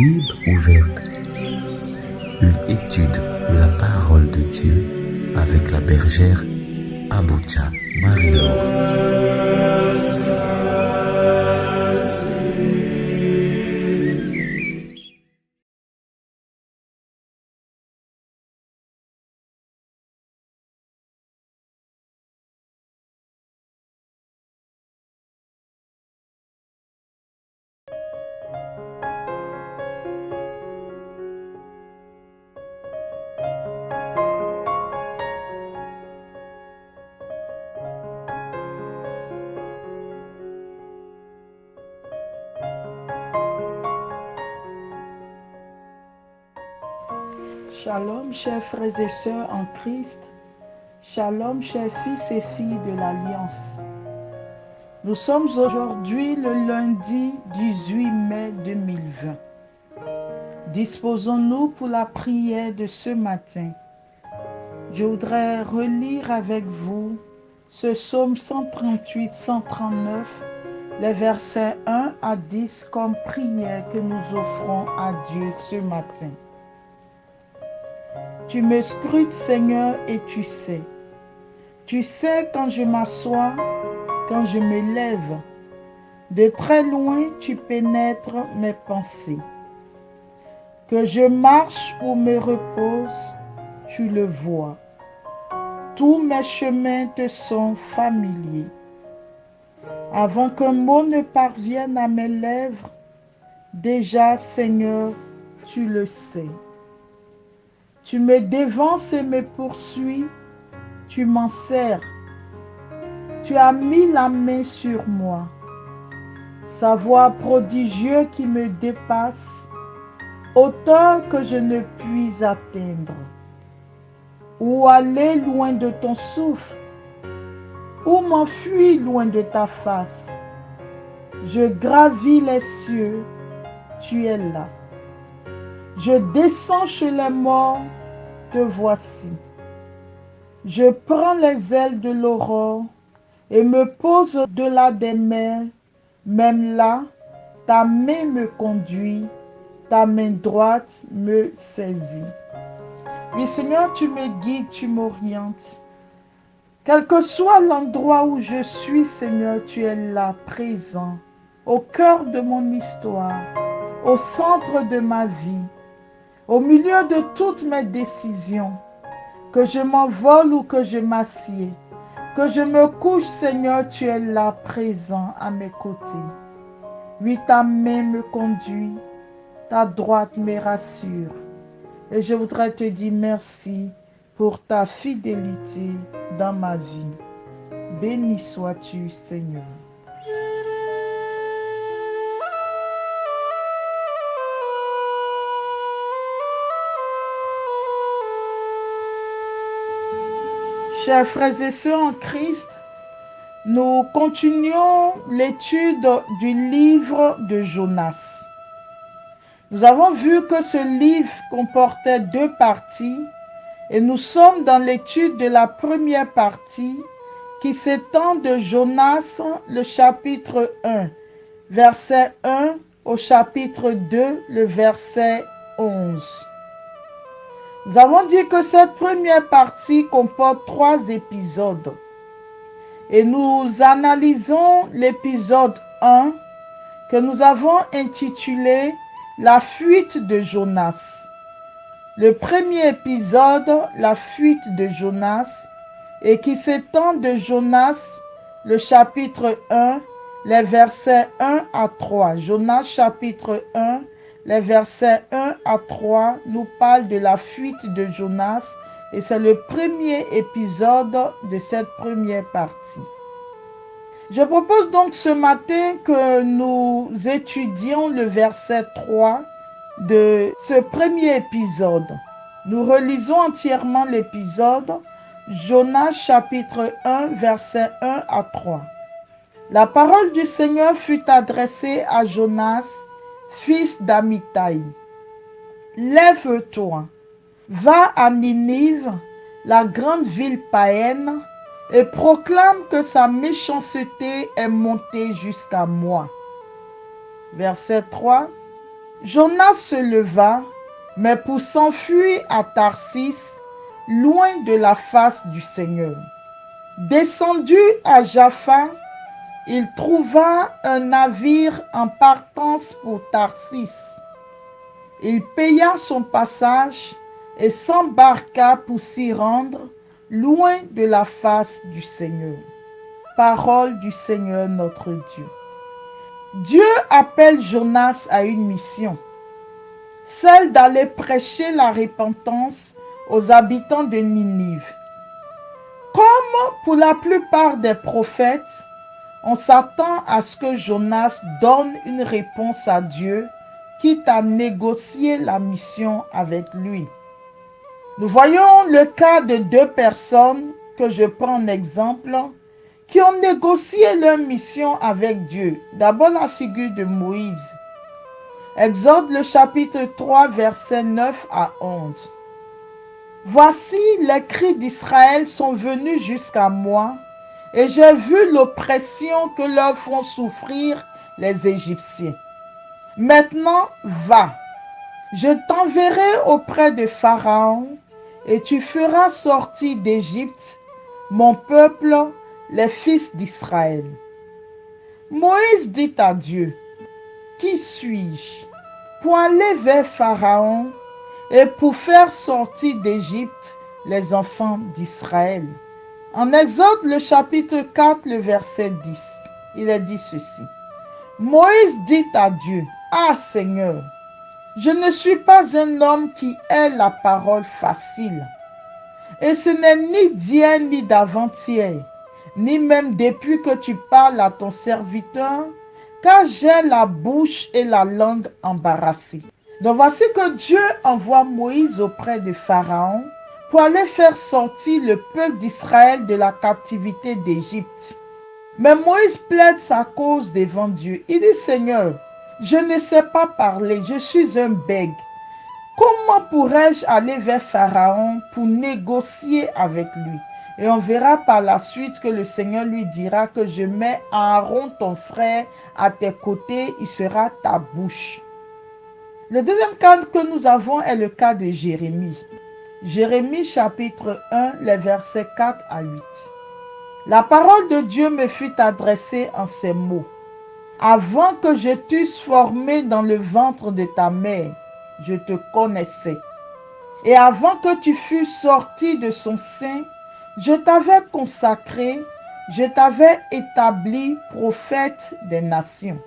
Bible ouverte, une étude de la parole de Dieu avec la bergère Aboutia Marie-Laure. Shalom, chers frères et sœurs en Christ. Shalom, chers fils et filles de l'Alliance. Nous sommes aujourd'hui le lundi 18 mai 2020. Disposons-nous pour la prière de ce matin. Je voudrais relire avec vous ce psaume 138-139, les versets 1 à 10 comme prière que nous offrons à Dieu ce matin. Tu me scrutes, Seigneur, et tu sais. Tu sais quand je m'assois, quand je me lève. De très loin, tu pénètres mes pensées. Que je marche ou me repose, tu le vois. Tous mes chemins te sont familiers. Avant qu'un mot ne parvienne à mes lèvres, déjà, Seigneur, tu le sais. Tu me dévances et me poursuis, tu m'en sers. Tu as mis la main sur moi. Sa voix prodigieuse qui me dépasse, hauteur que je ne puis atteindre. Où aller loin de ton souffle? Où m'enfuir loin de ta face? Je gravis les cieux, tu es là. Je descends chez les morts, te voici. Je prends les ailes de l'aurore et me pose au-delà des mers. Même là, ta main me conduit, ta main droite me saisit. Oui, Seigneur, tu me guides, tu m'orientes. Quel que soit l'endroit où je suis, Seigneur, tu es là, présent, au cœur de mon histoire, au centre de ma vie, au milieu de toutes mes décisions. Que je m'envole ou que je m'assieds, que je me couche, Seigneur, tu es là, présent à mes côtés. Oui, ta main me conduit, ta droite me rassure. Et je voudrais te dire merci pour ta fidélité dans ma vie. Béni sois-tu, Seigneur. Chers frères et sœurs en Christ, nous continuons l'étude du livre de Jonas. Nous avons vu que ce livre comportait 2 parties et nous sommes dans l'étude de la première partie qui s'étend de Jonas, le chapitre 1, verset 1 au chapitre 2, le verset 11. Nous avons dit que cette première partie comporte 3 épisodes. Et nous analysons l'épisode 1 que nous avons intitulé « La fuite de Jonas ». Le premier épisode, la fuite de Jonas, et qui s'étend de Jonas, le chapitre 1, les versets 1 à 3. Jonas chapitre 1, les versets 1 à 3 nous parlent de la fuite de Jonas et c'est le premier épisode de cette première partie. Je propose donc ce matin que nous étudions le verset 3 de ce premier épisode. Nous relisons entièrement l'épisode, Jonas chapitre 1, verset 1 à 3. La parole du Seigneur fut adressée à Jonas, fils d'Amittai. Lève-toi, va à Ninive, la grande ville païenne, et proclame que sa méchanceté est montée jusqu'à moi. Verset 3. Jonas se leva, mais pour s'enfuir à Tarsis, loin de la face du Seigneur. Descendu à Jaffa, il trouva un navire en partance pour Tarsis. Il paya son passage et s'embarqua pour s'y rendre, loin de la face du Seigneur. Parole du Seigneur notre Dieu. Dieu appelle Jonas à une mission, celle d'aller prêcher la repentance aux habitants de Ninive. Comme pour la plupart des prophètes, on s'attend à ce que Jonas donne une réponse à Dieu, quitte à négocier la mission avec lui. Nous voyons le cas de deux personnes que je prends en exemple, qui ont négocié leur mission avec Dieu. D'abord la figure de Moïse. Exode le chapitre 3, versets 9 à 11. Voici, les cris d'Israël sont venus jusqu'à moi, et j'ai vu l'oppression que leur font souffrir les Égyptiens. Maintenant, va, je t'enverrai auprès de Pharaon, et tu feras sortir d'Égypte mon peuple, les fils d'Israël. Moïse dit à Dieu, qui suis-je pour aller vers Pharaon et pour faire sortir d'Égypte les enfants d'Israël? En Exode, le chapitre 4, le verset 10, il est dit ceci. Moïse dit à Dieu, ah Seigneur, je ne suis pas un homme qui ait la parole facile. Et ce n'est ni d'hier ni d'avant-hier, ni même depuis que tu parles à ton serviteur, car j'ai la bouche et la langue embarrassées. Donc voici que Dieu envoie Moïse auprès de Pharaon pour aller faire sortir le peuple d'Israël de la captivité d'Égypte. Mais Moïse plaide sa cause devant Dieu. Il dit, Seigneur, je ne sais pas parler, je suis un bègue. Comment pourrais-je aller vers Pharaon pour négocier avec lui? Et on verra par la suite que le Seigneur lui dira que je mets Aaron, ton frère, à tes côtés, il sera ta bouche. Le deuxième cas que nous avons est le cas de Jérémie. Jérémie chapitre 1, les versets 4 à 8. La parole de Dieu me fut adressée en ces mots. Avant que je t'eusse formé dans le ventre de ta mère, je te connaissais. Et avant que tu fusses sorti de son sein, je t'avais consacré, je t'avais établi prophète des nations.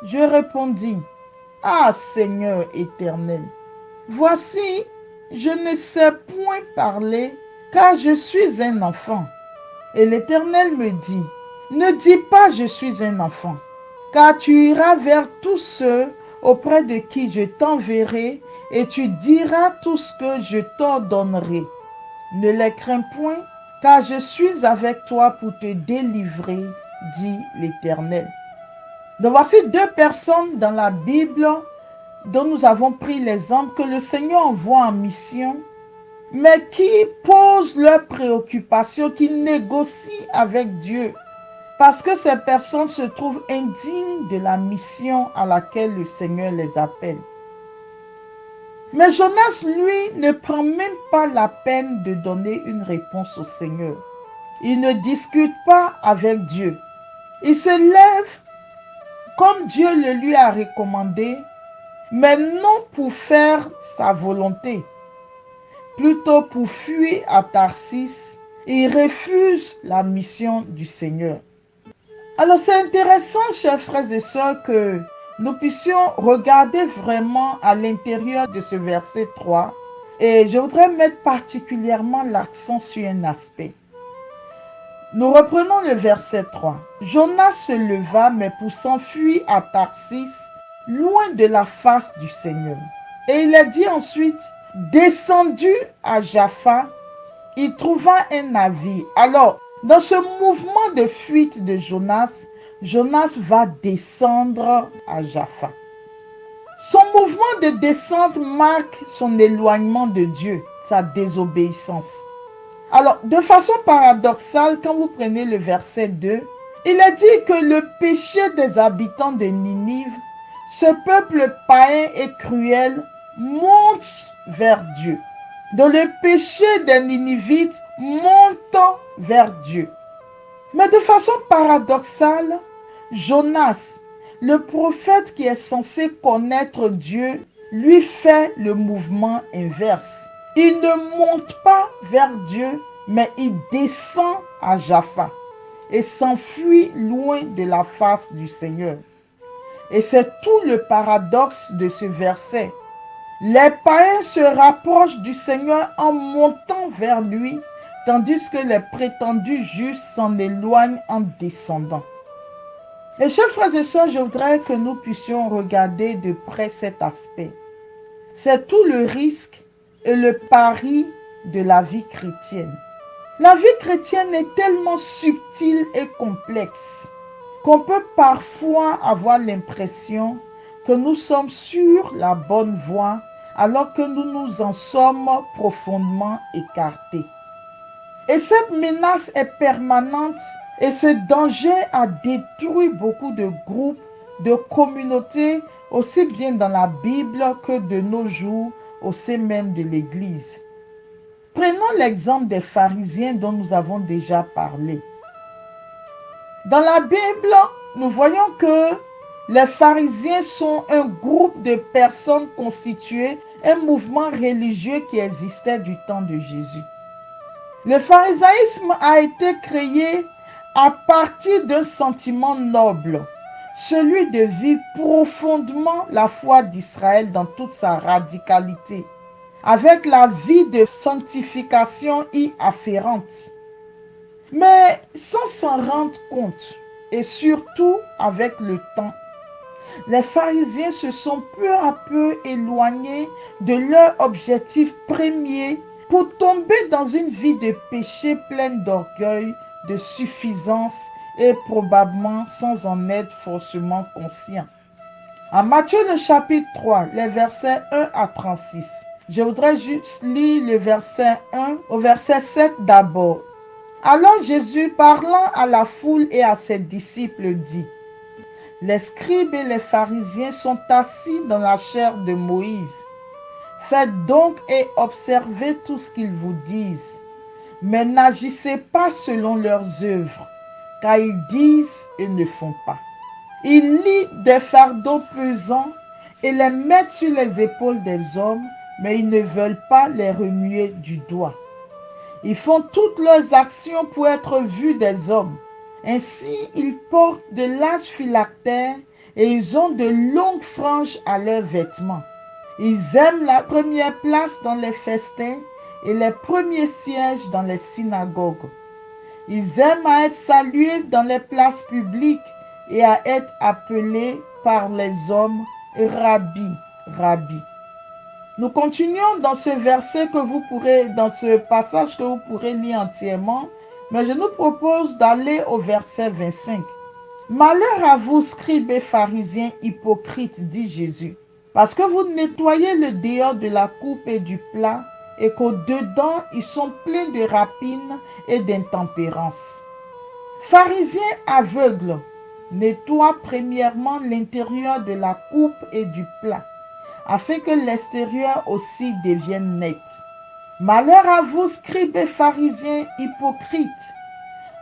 Je répondis, ah Seigneur éternel, voici, je ne sais point parler, car je suis un enfant. Et l'Éternel me dit, ne dis pas je suis un enfant, car tu iras vers tous ceux auprès de qui je t'enverrai, et tu diras tout ce que je t'ordonnerai. Ne les crains point, car je suis avec toi pour te délivrer, dit l'Éternel. Donc voici deux personnes dans la Bible dont nous avons pris l'exemple que le Seigneur envoie en mission, mais qui posent leurs préoccupations, qui négocient avec Dieu, parce que ces personnes se trouvent indignes de la mission à laquelle le Seigneur les appelle. Mais Jonas, lui, ne prend même pas la peine de donner une réponse au Seigneur. Il ne discute pas avec Dieu. Il se lève comme Dieu le lui a recommandé, mais non pour faire sa volonté, plutôt pour fuir à Tarsis. Il refuse la mission du Seigneur. Alors c'est intéressant, chers frères et sœurs, que nous puissions regarder vraiment à l'intérieur de ce verset 3. Et je voudrais mettre particulièrement l'accent sur un aspect. Nous reprenons le verset 3. Jonas se leva, mais pour s'enfuir à Tarsis, loin de la face du Seigneur. Et il est dit ensuite, descendu à Jaffa, il trouva un navire. Alors, dans ce mouvement de fuite de Jonas, Jonas va descendre à Jaffa. Son mouvement de descente marque son éloignement de Dieu, sa désobéissance. Alors, de façon paradoxale, quand vous prenez le verset 2, il est dit que le péché des habitants de Ninive ce peuple païen et cruel monte vers Dieu. Dans le péché des Ninivites montant vers Dieu. Mais de façon paradoxale, Jonas, le prophète qui est censé connaître Dieu, lui fait le mouvement inverse. Il ne monte pas vers Dieu, mais il descend à Jaffa et s'enfuit loin de la face du Seigneur. Et c'est tout le paradoxe de ce verset. Les païens se rapprochent du Seigneur en montant vers lui, tandis que les prétendus justes s'en éloignent en descendant. Et chers frères et sœurs, je voudrais que nous puissions regarder de près cet aspect. C'est tout le risque et le pari de la vie chrétienne. La vie chrétienne est tellement subtile et complexe qu'on peut parfois avoir l'impression que nous sommes sur la bonne voie alors que nous nous en sommes profondément écartés. Et cette menace est permanente et ce danger a détruit beaucoup de groupes, de communautés, aussi bien dans la Bible que de nos jours au sein même de l'Église. Prenons l'exemple des pharisiens dont nous avons déjà parlé. Dans la Bible, nous voyons que les pharisiens sont un groupe de personnes constituées, un mouvement religieux qui existait du temps de Jésus. Le pharisaïsme a été créé à partir d'un sentiment noble, celui de vivre profondément la foi d'Israël dans toute sa radicalité, avec la vie de sanctification y afférente. Mais sans s'en rendre compte, et surtout avec le temps, les pharisiens se sont peu à peu éloignés de leur objectif premier pour tomber dans une vie de péché pleine d'orgueil, de suffisance et probablement sans en être forcément conscient. En Matthieu le chapitre 3, les versets 1 à 36, je voudrais juste lire le verset 1 au verset 7 d'abord. Alors Jésus, parlant à la foule et à ses disciples, dit: les scribes et les pharisiens sont assis dans la chaire de Moïse. Faites donc et observez tout ce qu'ils vous disent, mais n'agissez pas selon leurs œuvres, car ils disent et ne font pas. Ils lient des fardeaux pesants et les mettent sur les épaules des hommes, mais ils ne veulent pas les remuer du doigt. Ils font toutes leurs actions pour être vus des hommes. Ainsi, ils portent de larges phylactères et ils ont de longues franges à leurs vêtements. Ils aiment la première place dans les festins et les premiers sièges dans les synagogues. Ils aiment à être salués dans les places publiques et à être appelés par les hommes Rabbi, Rabbi. Nous continuons dans ce verset dans ce passage que vous pourrez lire entièrement, mais je nous propose d'aller au verset 25. Malheur à vous, scribes et pharisiens hypocrites, dit Jésus, parce que vous nettoyez le dehors de la coupe et du plat, et qu'au-dedans, ils sont pleins de rapines et d'intempérance. Pharisiens aveugles, nettoie premièrement l'intérieur de la coupe et du plat, afin que l'extérieur aussi devienne net. Malheur à vous, scribes et pharisiens hypocrites,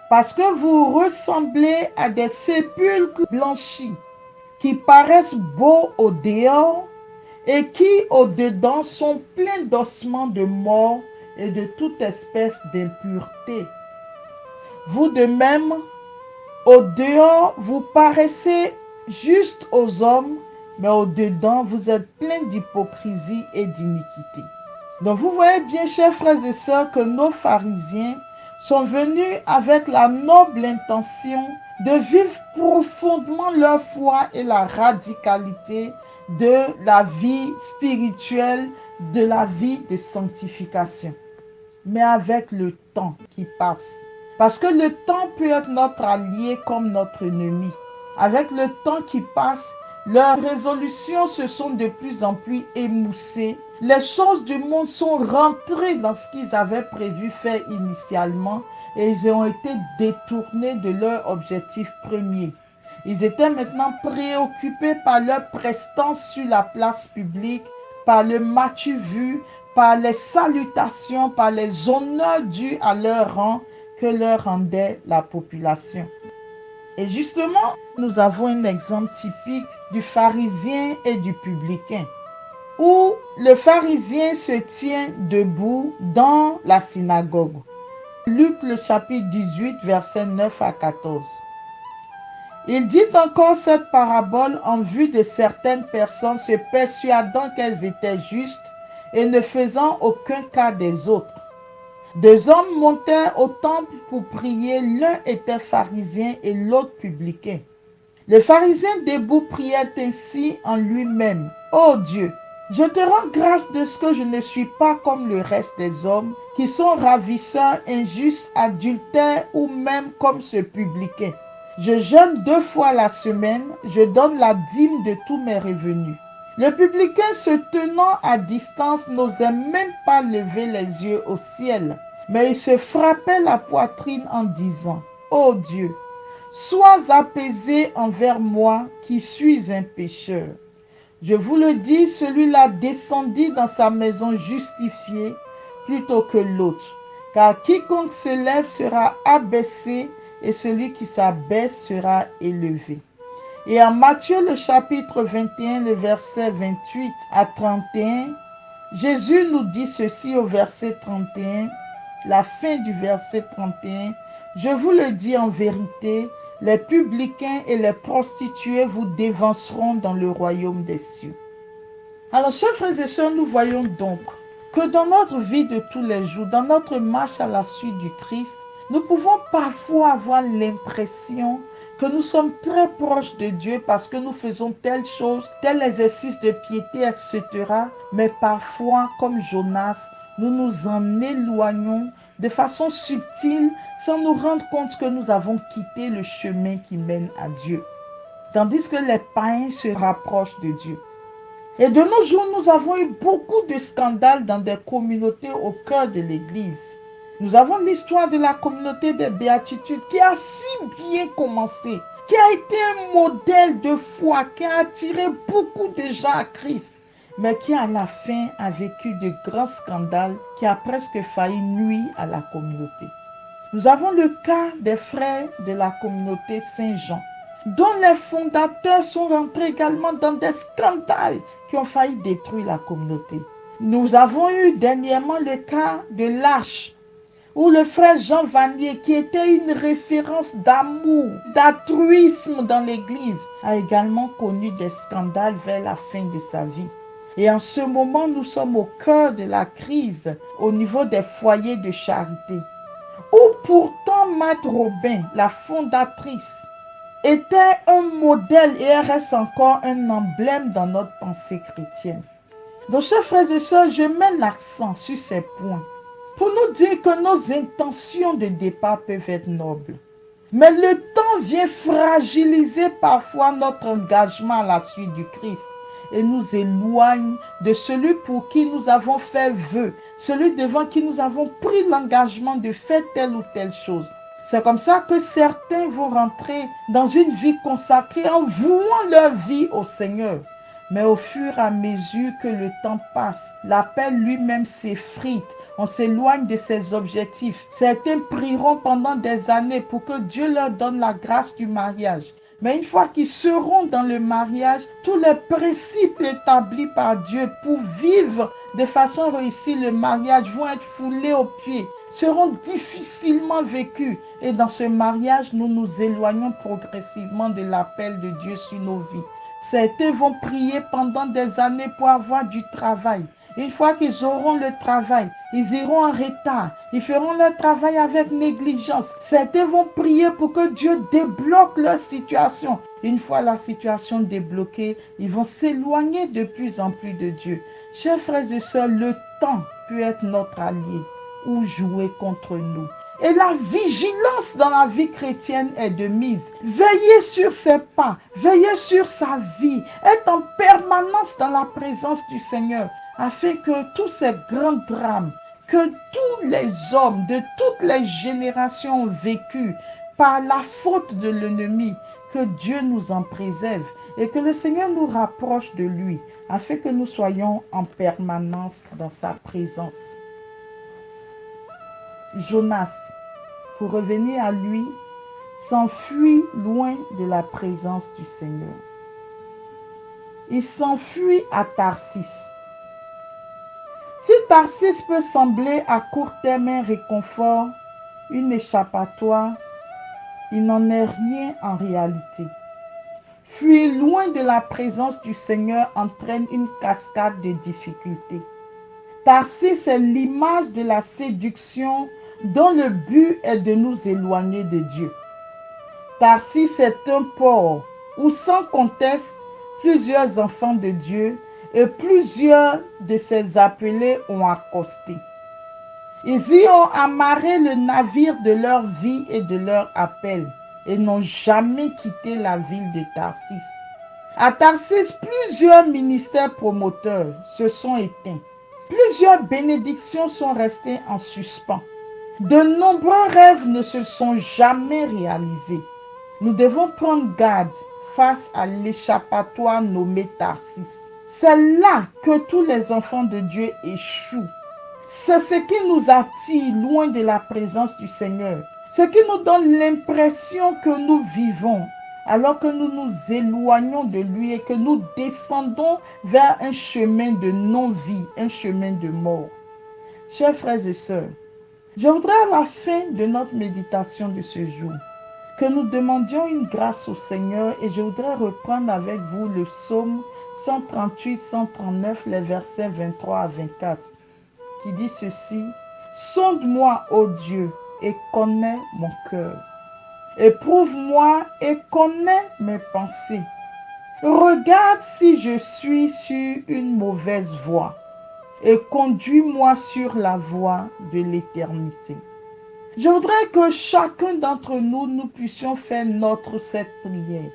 parce que vous ressemblez à des sépulcres blanchis, qui paraissent beaux au dehors, et qui au dedans sont pleins d'ossements de mort et de toute espèce d'impureté. Vous de même, au dehors, vous paraissez juste aux hommes, mais au dedans, vous êtes pleins d'hypocrisie et d'iniquité. Donc vous voyez bien, chers frères et sœurs, que nos pharisiens sont venus avec la noble intention de vivre profondément leur foi et la radicalité de la vie spirituelle, de la vie de sanctification. Mais avec le temps qui passe, parce que le temps peut être notre allié comme notre ennemi. Avec le temps qui passe, leurs résolutions se sont de plus en plus émoussées. Les choses du monde sont rentrées dans ce qu'ils avaient prévu faire initialement et ils ont été détournés de leur objectif premier. Ils étaient maintenant préoccupés par leur prestance sur la place publique, par le m'as-tu vu, par les salutations, par les honneurs dus à leur rang que leur rendait la population. Et justement, nous avons un exemple typique du pharisien et du publicain, où le pharisien se tient debout dans la synagogue. Luc le chapitre 18, versets 9 à 14. Il dit encore cette parabole en vue de certaines personnes se persuadant qu'elles étaient justes et ne faisant aucun cas des autres. Deux hommes montèrent au temple pour prier, l'un était pharisien et l'autre publicain. Le pharisien debout priait ainsi en lui-même: Ô Dieu, je te rends grâce de ce que je ne suis pas comme le reste des hommes, qui sont ravisseurs, injustes, adultères ou même comme ce publicain. Je jeûne 2 fois la semaine, je donne la dîme de tous mes revenus. Le publicain, se tenant à distance, n'osait même pas lever les yeux au ciel, mais il se frappait la poitrine en disant: Ô Dieu, sois apaisé envers moi qui suis un pécheur. Je vous le dis, celui-là descendit dans sa maison justifié plutôt que l'autre, car quiconque se lève sera abaissé et celui qui s'abaisse sera élevé. Et en Matthieu le chapitre 21, le verset 28 à 31, Jésus nous dit ceci au verset 31, la fin du verset 31, je vous le dis en vérité, les publicains et les prostituées vous dévanceront dans le royaume des cieux. Alors, chers frères et sœurs, nous voyons donc que dans notre vie de tous les jours, dans notre marche à la suite du Christ, nous pouvons parfois avoir l'impression que nous sommes très proches de Dieu parce que nous faisons telle chose, tel exercice de piété, etc. Mais parfois, comme Jonas, nous nous en éloignons de façon subtile sans nous rendre compte que nous avons quitté le chemin qui mène à Dieu. Tandis que les païens se rapprochent de Dieu. Et de nos jours, nous avons eu beaucoup de scandales dans des communautés au cœur de l'Église. Nous avons l'histoire de la communauté des béatitudes qui a si bien commencé, qui a été un modèle de foi, qui a attiré beaucoup de gens à Christ, mais qui à la fin a vécu de grands scandales qui a presque failli nuire à la communauté. Nous avons le cas des frères de la communauté Saint-Jean, dont les fondateurs sont rentrés également dans des scandales qui ont failli détruire la communauté. Nous avons eu dernièrement le cas de l'Arche, où le frère Jean Vanier, qui était une référence d'amour, d'altruisme dans l'Église, a également connu des scandales vers la fin de sa vie. Et en ce moment, nous sommes au cœur de la crise au niveau des foyers de charité, où pourtant Mad Robin, la fondatrice, était un modèle et elle reste encore un emblème dans notre pensée chrétienne. Donc, chers frères et sœurs, je mets l'accent sur ces points pour nous dire que nos intentions de départ peuvent être nobles. Mais le temps vient fragiliser parfois notre engagement à la suite du Christ et nous éloigne de celui pour qui nous avons fait vœu, celui devant qui nous avons pris l'engagement de faire telle ou telle chose. C'est comme ça que certains vont rentrer dans une vie consacrée en vouant leur vie au Seigneur. Mais au fur et à mesure que le temps passe, l'appel lui-même s'effrite. On s'éloigne de ses objectifs. Certains prieront pendant des années pour que Dieu leur donne la grâce du mariage. Mais une fois qu'ils seront dans le mariage, tous les principes établis par Dieu pour vivre de façon réussie le mariage vont être foulés aux pieds, seront difficilement vécus. Et dans ce mariage, nous nous éloignons progressivement de l'appel de Dieu sur nos vies. Certains vont prier pendant des années pour avoir du travail. Une fois qu'ils auront le travail, ils iront en retard. Ils feront leur travail avec négligence. Certains vont prier pour que Dieu débloque leur situation. Une fois la situation débloquée, ils vont s'éloigner de plus en plus de Dieu. Chers frères et sœurs, le temps peut être notre allié ou jouer contre nous. Et la vigilance dans la vie chrétienne est de mise. Veillez sur ses pas, veillez sur sa vie, être en permanence dans la présence du Seigneur, afin que tous ces grands drames que tous les hommes de toutes les générations ont vécu par la faute de l'ennemi Que Dieu nous en préserve et que le Seigneur nous rapproche de lui, afin que nous soyons en permanence dans sa présence. Jonas, pour revenir à lui, s'enfuit loin de la présence du Seigneur. Il s'enfuit à Tarsis. Si Tarsis peut sembler à court terme un réconfort, une échappatoire, il n'en est rien en réalité. Fuir loin de la présence du Seigneur entraîne une cascade de difficultés. Tarsis est l'image de la séduction dont le but est de nous éloigner de Dieu. Tarsis est un port où sans conteste plusieurs enfants de Dieu et plusieurs de ses appelés ont accosté. Ils y ont amarré le navire de leur vie et de leur appel et n'ont jamais quitté la ville de Tarsis. À Tarsis, plusieurs ministères promoteurs se sont éteints. Plusieurs bénédictions sont restées en suspens. De nombreux rêves ne se sont jamais réalisés. Nous devons prendre garde face à l'échappatoire nommé Tarsis. C'est là que tous les enfants de Dieu échouent. C'est ce qui nous attire loin de la présence du Seigneur. Ce qui nous donne l'impression que nous vivons alors que nous nous éloignons de lui et que nous descendons vers un chemin de non-vie, un chemin de mort. Chers frères et sœurs, je voudrais à la fin de notre méditation de ce jour que nous demandions une grâce au Seigneur et je voudrais reprendre avec vous le psaume 138-139, les versets 23 à 24, qui dit ceci: « Sonde-moi, ô Dieu, et connais mon cœur. Éprouve-moi et connais mes pensées. Regarde si je suis sur une mauvaise voie et conduis-moi sur la voie de l'éternité. » Je voudrais que chacun d'entre nous, nous puissions faire cette prière.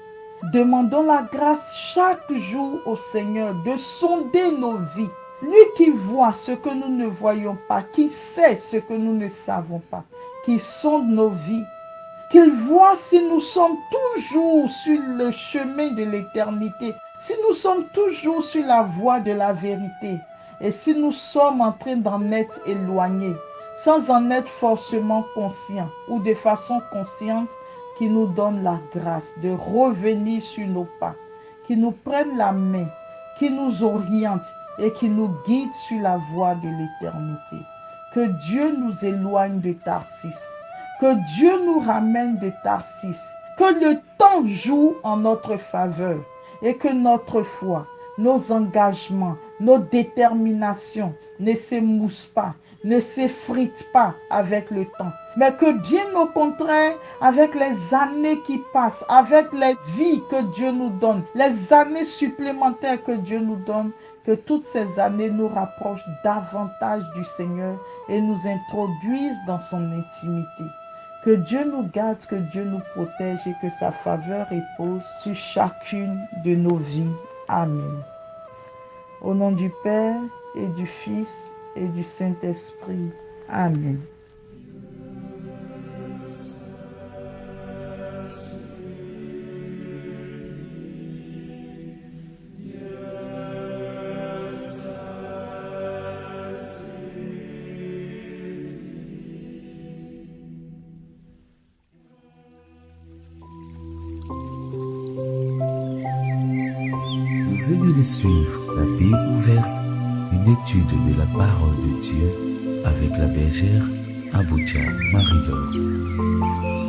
Demandons la grâce chaque jour au Seigneur de sonder nos vies. Lui qui voit ce que nous ne voyons pas, qui sait ce que nous ne savons pas, qui sonde nos vies, qu'il voit si nous sommes toujours sur le chemin de l'éternité, si nous sommes toujours sur la voie de la vérité, et si nous sommes en train d'en être éloignés, sans en être forcément conscients ou de façon consciente, qui nous donne la grâce de revenir sur nos pas, qui nous prenne la main, qui nous oriente et qui nous guide sur la voie de l'éternité. Que Dieu nous éloigne de Tarsis, que Dieu nous ramène de Tarsis, que le temps joue en notre faveur et que notre foi, nos engagements, nos déterminations ne s'émoussent pas, ne s'effritent pas avec le temps, mais que bien au contraire, avec les années qui passent, avec les vies que Dieu nous donne, les années supplémentaires que Dieu nous donne, que toutes ces années nous rapprochent davantage du Seigneur et nous introduisent dans son intimité. Que Dieu nous garde, que Dieu nous protège et que sa faveur repose sur chacune de nos vies. Amen. Au nom du Père et du Fils et du Saint-Esprit. Amen. Vous venez de suivre la Bible ouverte, une étude de la parole de Dieu avec la bergère Aboutia Marie-Laure.